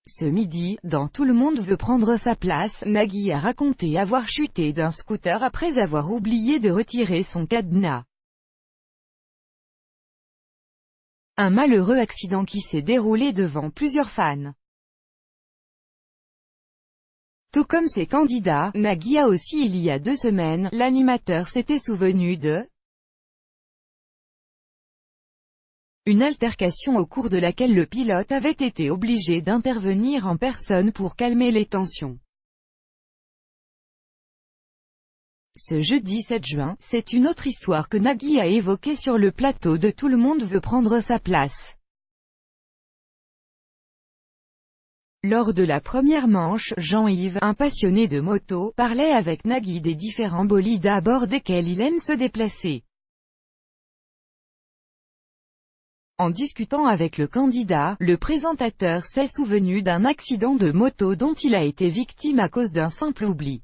Ce midi, dans Tout le monde veut prendre sa place, Nagui a raconté avoir chuté d'un scooter après avoir oublié de retirer son cadenas. Un malheureux accident qui s'est déroulé devant plusieurs fans. Tout comme ses candidats, Nagui a aussi il y a 2 semaines, l'animateur s'était souvenu de une altercation au cours de laquelle le pilote avait été obligé d'intervenir en personne pour calmer les tensions. Ce jeudi 7 juin, c'est une autre histoire que Nagui a évoquée sur le plateau de Tout le monde veut prendre sa place. Lors de la première manche, Jean-Yves, un passionné de moto, parlait avec Nagui des différents bolides à bord desquels il aime se déplacer. En discutant avec le candidat, le présentateur s'est souvenu d'un accident de moto dont il a été victime à cause d'un simple oubli.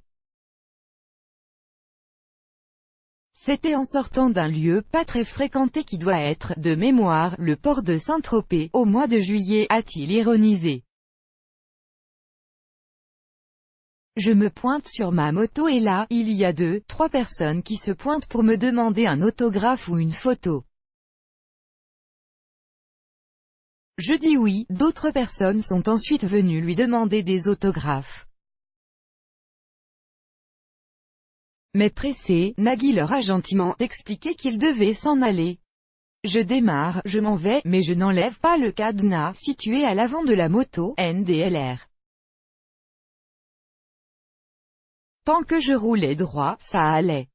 C'était en sortant d'un lieu pas très fréquenté qui doit être, de mémoire, le port de Saint-Tropez, au mois de juillet, a-t-il ironisé. Je me pointe sur ma moto et là, il y a 2, 3 personnes qui se pointent pour me demander un autographe ou une photo. Je dis oui, d'autres personnes sont ensuite venues lui demander des autographes. Mais pressé, Nagui leur a gentiment expliqué qu'ils devaient s'en aller. Je démarre, je m'en vais, mais je n'enlève pas le cadenas situé à l'avant de la moto, NDLR. Tant que je roulais droit, ça allait.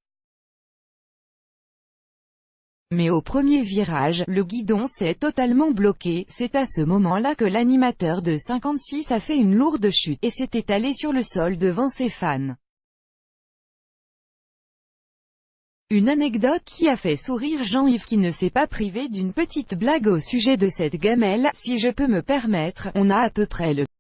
Mais au premier virage, le guidon s'est totalement bloqué, c'est à ce moment-là que l'animateur de 56 a fait une lourde chute, et s'est étalé sur le sol devant ses fans. Une anecdote qui a fait sourire Jean-Yves qui ne s'est pas privé d'une petite blague au sujet de cette gamelle, si je peux me permettre, on a à peu près le